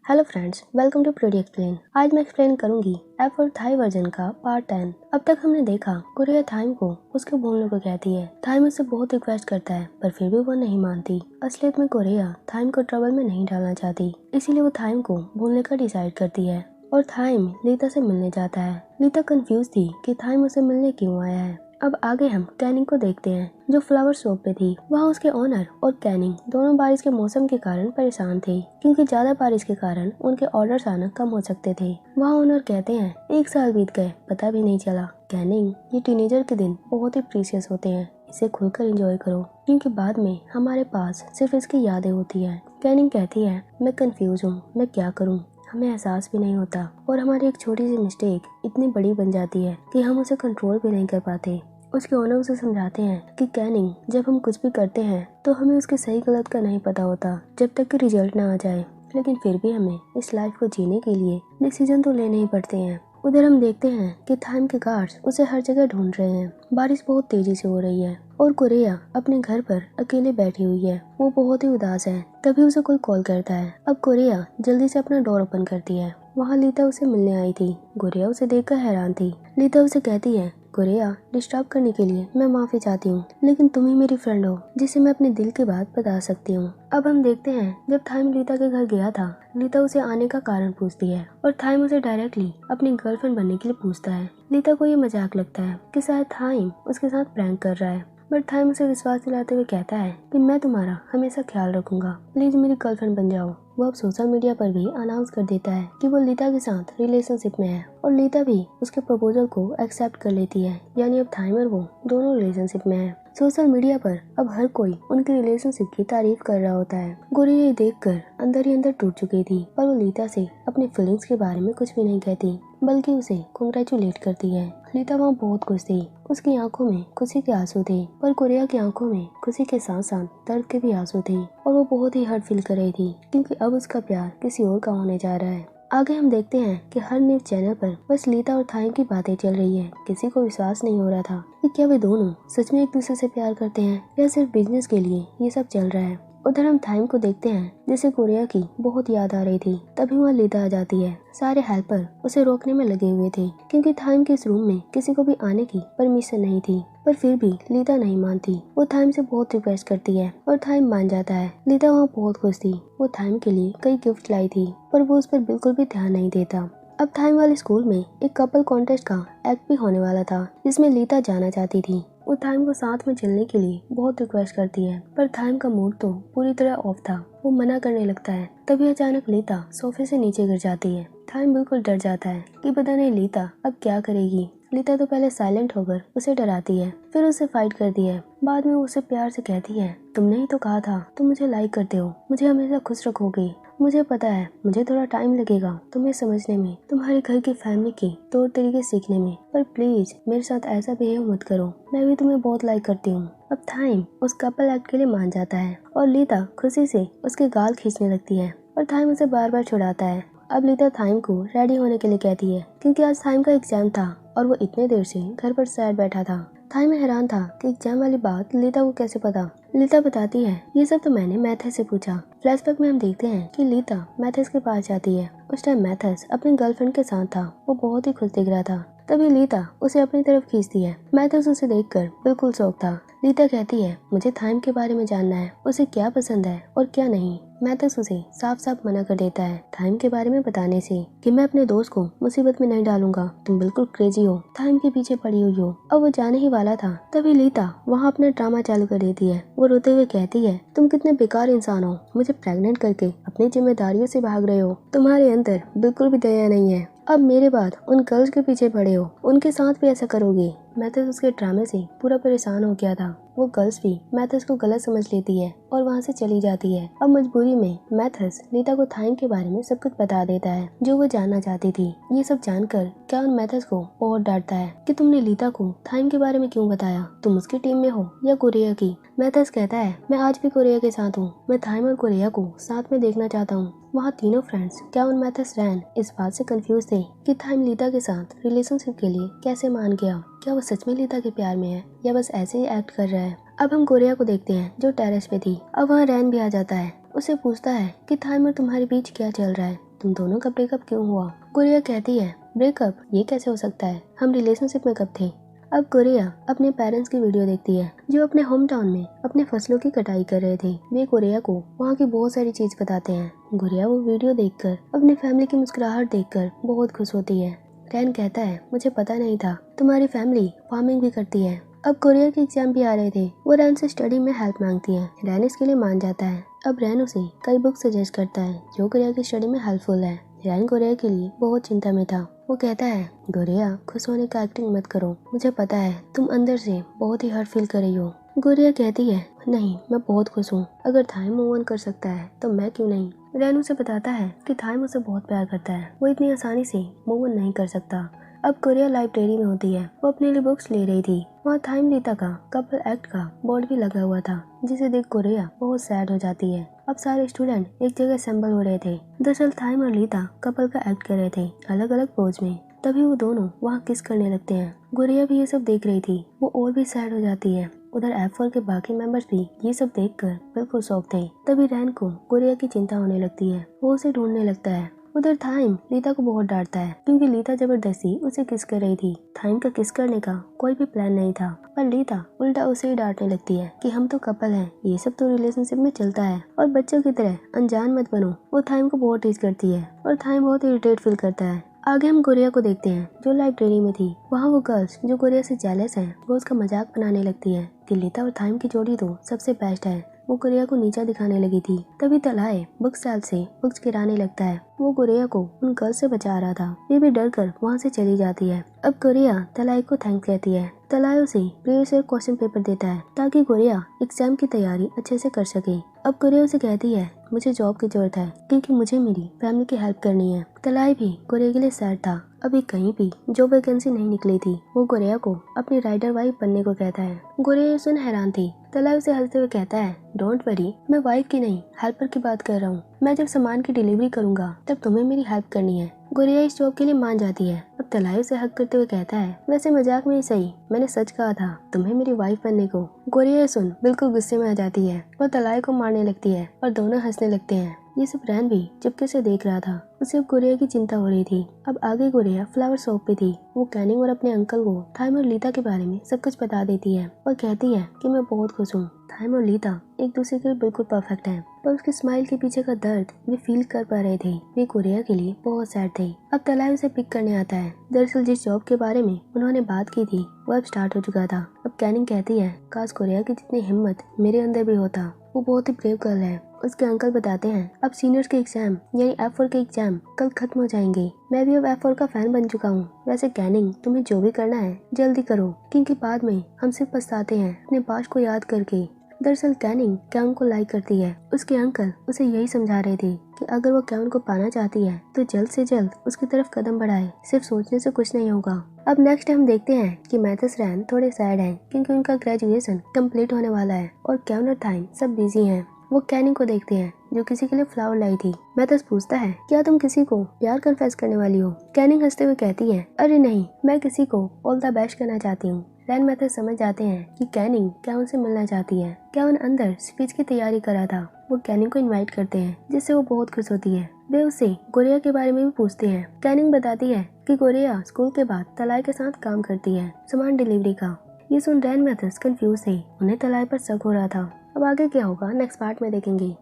Hello friends, welcome to प्रोडी explain. आज मैं एक्सप्लेन करूंगी एफ और थाई वर्जन का पार्ट 10। अब तक हमने देखा कोरिया थाइम को उसके बोलने को कहती है। थाइम उससे बहुत रिक्वेस्ट करता है पर फिर भी वो नहीं मानती। असलियत में कोरिया थाइम को ट्रबल में नहीं डालना चाहती, इसीलिए वो थाइम को बोलने का डिसाइड करती है और थाइम लीता से मिलने जाता है। लीता कंफ्यूज थी कि थाइम उसे मिलने क्यों आया है। अब आगे हम कैनिंग को देखते हैं जो फ्लावर शॉप पे थी। वहाँ उसके ओनर और कैनिंग दोनों बारिश के मौसम के कारण परेशान थे, क्योंकि ज्यादा बारिश के कारण उनके ऑर्डर्स आना कम हो सकते थे। वहाँ ओनर कहते हैं 1 साल बीत गए, पता भी नहीं चला। कैनिंग, ये टीनेजर के दिन बहुत ही प्रीशियस होते हैं, इसे खुलकर एंजॉय करो, क्योंकि बाद में हमारे पास सिर्फ इसकी यादें होती है। कैनिंग कहती है मैं कंफ्यूज हूँ, मैं क्या करूँ, हमें एहसास भी नहीं होता और हमारी एक छोटी सी मिस्टेक इतनी बड़ी बन जाती है कि हम उसे कंट्रोल भी नहीं कर पाते। उसके ओनर उसे समझाते हैं कि कैनिंग, जब हम कुछ भी करते हैं तो हमें उसके सही गलत का नहीं पता होता जब तक कि रिजल्ट ना आ जाए, लेकिन फिर भी हमें इस लाइफ को जीने के लिए डिसीजन तो लेने ही पड़ते हैं। उधर हम देखते हैं कि थाइम के गार्ड्स उसे हर जगह ढूंढ रहे हैं। बारिश बहुत तेजी से हो रही है और कोरिया अपने घर पर अकेले बैठी हुई है। वो बहुत ही उदास है। तभी उसे कोई कॉल करता है। अब कोरिया जल्दी से अपना डोर ओपन करती है। वहाँ लीता उसे मिलने आई थी। कोरिया उसे देखकर हैरान थी। लीता उसे कहती है कोरिया, डिस्टर्ब करने के लिए मैं माफी चाहती हूँ, लेकिन तुम ही मेरी फ्रेंड हो जिसे मैं अपने दिल की बात बता सकती हूँ। अब हम देखते हैं जब थाइम लीता के घर गया था, लीता उसे आने का कारण पूछती है और थाइम उसे डायरेक्टली अपनी गर्लफ्रेंड बनने के लिए पूछता है। लीता को ये मजाक लगता है कि शायद थाइम उसके साथ प्रैंक कर रहा है, बट थाइम उसे विश्वास दिलाते हुए कहता है कि मैं तुम्हारा हमेशा ख्याल रखूंगा, प्लीज मेरी गर्लफ्रेंड बन जाओ। वो अब सोशल मीडिया पर भी अनाउंस कर देता है कि वो लीता के साथ रिलेशनशिप में है और लीता भी उसके प्रपोजल को एक्सेप्ट कर लेती है। यानी अब थाइम और वो दोनों रिलेशनशिप में है। सोशल मीडिया पर अब हर कोई उनकी रिलेशनशिप की तारीफ कर रहा होता है। गोरिया ये देखकर अंदर ही अंदर टूट चुकी थी, पर वो लीता से अपनी फीलिंग्स के बारे में कुछ भी नहीं कहती, बल्कि उसे कांग्रेचुलेट करती है। लीता वहाँ बहुत खुश थी। उसकी आंखों में खुशी के आंसू थे, पर कोरिया की आंखों में खुशी के साथ साथ दर्द के भी आंसू थे और वो बहुत ही हर्ट फील कर रही थी, क्योंकि अब उसका प्यार किसी और का होने जा रहा है। आगे हम देखते हैं कि हर न्यूज चैनल पर बस लीता और थाइम की बातें चल रही है। किसी को विश्वास नहीं हो रहा था कि क्या वे दोनों सच में एक दूसरे से प्यार करते हैं या सिर्फ बिजनेस के लिए ये सब चल रहा है। उधर हम थाइम को देखते हैं जिसे कोरिया की बहुत याद आ रही थी। तभी वहाँ लीता आ जाती है। सारे हेल्पर उसे रोकने में लगे हुए थे, क्योंकि थाइम के इस रूम में किसी को भी आने की परमिशन नहीं थी, पर फिर भी लीता नहीं मानती। वो थाइम से बहुत रिक्वेस्ट करती है और थाइम मान जाता है। लीता वहाँ बहुत खुश थी। वो थाइम के लिए कई गिफ्ट लाई थी, पर वो उस पर बिल्कुल भी ध्यान नहीं देता। अब थाइम वाले स्कूल में एक कपल कॉन्टेस्ट का एक्ट भी होने वाला था, जिसमें लीता जाना चाहती थी। वो थाइम को साथ में चलने के लिए बहुत रिक्वेस्ट करती है, पर थाइम का मूड तो पूरी तरह ऑफ था। वो मना करने लगता है। तभी अचानक लीता सोफे से नीचे गिर जाती है। थाइम बिल्कुल डर जाता है कि पता नहीं लीता अब क्या करेगी। लीता तो पहले साइलेंट होकर उसे डराती है, फिर उसे फाइट करती है। बाद में उसे प्यार से कहती है तुमने ही तो कहा था तुम मुझे लाइक करते हो, मुझे हमेशा खुश रखोगे। मुझे पता है मुझे थोड़ा टाइम लगेगा तुम्हें समझने में, तुम्हारे घर की फैमिली के तौर तरीके सीखने में, पर प्लीज मेरे साथ ऐसा बिहेव मत करो, मैं भी तुम्हें बहुत लाइक करती हूँ। अब थाइम उस कपल एक्ट के लिए मान जाता है और लीता खुशी से उसके गाल खींचने लगती है और थाइम उसे बार बार छुड़ाता है। अब लीता थाइम को रेडी होने के लिए कहती है, क्योंकि आज थाइम का एग्जाम था और वो इतने देर से घर पर सैड बैठा था। थाइम हैरान था कि एग्जाम वाली बात लीता को कैसे पता। लीता बताती है ये सब तो मैंने मैथस से पूछा। फ्लैशबैक में हम देखते हैं कि लीता मैथस के पास जाती है। उस टाइम मैथस अपनी गर्लफ्रेंड के साथ था। वो बहुत ही खुश दिख रहा था। तभी लीता उसे अपनी तरफ खींचती है। मैथस उसे देखकर बिल्कुल शौक था। लीता कहती है मुझे थाइम के बारे में जानना है, उसे क्या पसंद है और क्या नहीं। मैथस उसे साफ साफ मना कर देता है थाइम के बारे में बताने से, कि मैं अपने दोस्त को मुसीबत में नहीं डालूंगा, तुम बिल्कुल क्रेजी हो, थाइम के पीछे पड़ी हुई हो। अब वो जाने ही वाला था, तभी लीता वहाँ अपना ड्रामा चालू कर देती है। वो रोते हुए कहती है तुम कितने बेकार इंसान हो, मुझे प्रेग्नेंट करके अपनी जिम्मेदारियों से भाग रहे हो, तुम्हारे अंदर बिल्कुल भी दया नहीं है। अब मेरे बाद उन गर्ल्स के पीछे पड़े हो, उनके साथ भी ऐसा करोगे। मैथस उसके ड्रामे से पूरा परेशान हो गया था। वो गर्ल्स भी मैथस को गलत समझ लेती है और वहाँ से चली जाती है। अब मजबूरी में मैथस लीता को थाइम के बारे में सब कुछ बता देता है जो वो जानना चाहती थी। ये सब जानकर क्या उन मैथस को और डांटता है कि तुमने लीता को थाइम के बारे में क्यों बताया, तुम उसकी टीम में हो या कोरिया की। मैथस कहता है मैं आज भी कोरिया के साथ हूँ, मैं थाइम और कोरिया को साथ में देखना चाहता हूँ। वहाँ तीनों फ्रेंड्स क्या उन मैथस रैन इस बात से कंफ्यूज थे कि थाइम लीता के साथ रिलेशनशिप के लिए कैसे मान गया। क्या वो सच में लीता के प्यार में है या बस ऐसे ही एक्ट कर रहा है। अब हम कोरिया को देखते हैं जो टेरेस पे थी। अब वहाँ रैन भी आ जाता है। उसे पूछता है कि थाइम और तुम्हारे बीच क्या चल रहा है। तुम दोनों का ब्रेकअप क्यों हुआ? गुड़िया कहती है ब्रेकअप? ये कैसे हो सकता है, हम रिलेशनशिप में कब थे? अब गुड़िया अपने पेरेंट्स की वीडियो देखती है जो अपने होम टाउन में अपने फसलों की कटाई कर रहे थे। वे गुड़िया को वहाँ की बहुत सारी चीज बताते हैं। गुड़िया वो वीडियो देखकर अपनी फैमिली की मुस्कुराहट देखकर बहुत खुश होती है। रैन कहता है मुझे पता नहीं था तुम्हारी फैमिली फार्मिंग भी करती है। अब गुड़िया के एग्जाम भी आ रहे थे। वो रैन से स्टडी में हेल्प मांगती है। रैन इसके लिए मान जाता है। अब रैन उसे कई बुक सजेस्ट करता है जो गुड़िया की स्टडी में हेल्पफुल है। रैन गुड़िया के लिए बहुत चिंता में था। वो कहता है गुड़िया खुश होने का एक्टिंग मत करो, मुझे पता है तुम अंदर से बहुत ही हर्ट फील कर रही हो। गुड़िया कहती है नहीं, मैं बहुत खुश हूँ। अगर थाइम मूव ऑन कर सकता है तो मैं क्यों नहीं। रैन उसे बताता है कि थाइम उसे बहुत प्यार करता है, वो इतनी आसानी से मूव ऑन नहीं कर सकता। अब गुड़िया लाइब्रेरी में होती है। वो अपने लिए बुक्स ले रही थी। वहाँ थाइम लीता का कपल एक्ट का बोर्ड भी लगा हुआ था जिसे देख गुड़िया बहुत सैड हो जाती है। अब सारे स्टूडेंट एक जगह असेंबल हो रहे थे। दरअसल थाइम और लीता कपल का एक्ट कर रहे थे अलग अलग पोज में। तभी वो दोनों वहाँ किस करने लगते हैं। गुड़िया भी ये सब देख रही थी। वो और भी सैड हो जाती है। उधर F4 के बाकी मेंबर्स भी ये सब देखकर बिल्कुल शॉक थे। तभी रैन को गुड़िया की चिंता होने लगती है। वो उसे ढूंढने लगता है। उधर थाइम लीता को बहुत डांटता है क्योंकि लीता जबरदस्ती उसे किस कर रही थी। थाइम का किस करने का कोई भी प्लान नहीं था, पर लीता उल्टा उसे ही डांटने लगती है कि हम तो कपल हैं, ये सब तो रिलेशनशिप में चलता है और बच्चों की तरह अनजान मत बनो। वो थाइम को बहुत टीज करती है और थाइम बहुत इरिटेट फील करता है। आगे हम गुड़िया को देखते हैं जो लाइब्रेरी में थी। वहाँ वो गर्ल्स जो गुड़िया से जेलस हैं वो उसका मजाक बनाने लगती है कि लीता और थाइम की जोड़ी तो सबसे बेस्ट है। वो गुड़िया को नीचा दिखाने लगी थी। तभी तलाय बुक सेल से बुक्स गिराने लगता है। वो गुड़िया को उन गर्ल्स से बचा रहा था। ये भी डर कर वहाँ से चली जाती है। अब गुड़िया तलाय को थैंक कहती है। तलाय उसे प्रीवियस ईयर क्वेश्चन पेपर देता है ताकि गुड़िया एग्जाम की तैयारी अच्छे से कर सके। अब गुड़िया उसे कहती है मुझे जॉब की जरूरत है क्योंकि मुझे मेरी फैमिली की हेल्प करनी है। तलाय भी गुड़िया के लिए सैड था। अभी कहीं भी जॉब वैकेंसी नहीं निकली थी। वो गुड़िया को अपनी राइडर वाइफ बनने को कहता है। गुड़िया सुन हैरान थी। तलाय उसे हंसते हुए कहता है डोंट वरी, मैं वाइफ की नहीं हेल्पर की बात कर रहा हूँ। मैं जब सामान की डिलीवरी करूंगा तब तुम्हें मेरी हेल्प करनी है। गुड़िया इस जॉब के लिए मान जाती है। अब तलाय उसे हक करते हुए कहता है वैसे मजाक में ही सही, मैंने सच कहा था तुम्हें मेरी वाइफ बनने को। गुड़िया सुन बिल्कुल गुस्से में आ जाती है और तलाय को मारने लगती है और दोनों हंसने लगते हैं। ये सब रैन भी चुपके से देख रहा था। उसे अब गुड़िया की चिंता हो रही थी। अब आगे गुड़िया फ्लावर शॉप पे थी। वो कैनिंग और अपने अंकल को थाइम और लीता के बारे में सब कुछ बता देती है और कहती है कि मैं बहुत खुश हूँ। थाइम और लीता एक दूसरे के लिए बिल्कुल परफेक्ट है, पर उसकी स्माइल के पीछे का दर्द वे फील कर पा रहे थे। वे गुड़िया के लिए बहुत सैड थे। अब तलाय उसे पिक करने आता है। दरअसल जिस जॉब के बारे में उन्होंने बात की थी वो अब स्टार्ट हो चुका था। अब कैनिंग कहती है काश गुड़िया की जितनी हिम्मत मेरे अंदर भी होता, वो बहुत ही ब्रेव गर्ल है। उसके अंकल बताते हैं अब सीनियर्स के एग्जाम यानी F4 के एग्जाम कल खत्म हो जाएंगे। मैं भी अब F4 का फैन बन चुका हूँ। वैसे कैनिंग तुम्हें जो भी करना है जल्दी करो क्योंकि बाद में हम सिर्फ पछताते हैं अपने पास्ट को याद करके। दरअसल कैनिंग कैन को लाइक करती है। उसके अंकल उसे यही समझा रहे थे कि अगर वो कैन को पाना चाहती है तो जल्द से जल्द उसकी तरफ कदम बढ़ाए, सिर्फ सोचने से कुछ नहीं होगा। अब नेक्स्ट हम देखते हैं कि मैथस रैन थोड़े सैड हैं क्योंकि उनका ग्रेजुएशन कंप्लीट होने वाला है और कैन और थाइम सब बिजी हैं। वो कैनिंग को देखते हैं जो किसी के लिए फ्लावर लाई थी। मैथस पूछता है क्या तुम किसी को प्यार कन्फेस करने वाली हो? कैनिंग हंसते हुए कहती है अरे नहीं, मैं किसी को ऑल द बेस्ट करना चाहती हूँ। रैन मैथस समझ जाते हैं कि कैनिंग कैन से मिलना चाहती है। कैन अंदर स्पीच की तैयारी कर रहा था। वो कैनिंग को इनवाइट करते हैं जिससे वो बहुत खुश होती है। वे उससे गुड़िया के बारे में भी पूछते हैं। कैनिंग बताती है कि गुड़िया स्कूल के बाद तलाय के साथ काम करती है सामान डिलीवरी का। ये सुन रैन मैथस कंफ्यूज थे। उन्हें तलाय पर शक हो रहा था। अब आगे क्या होगा नेक्स्ट पार्ट में देखेंगे।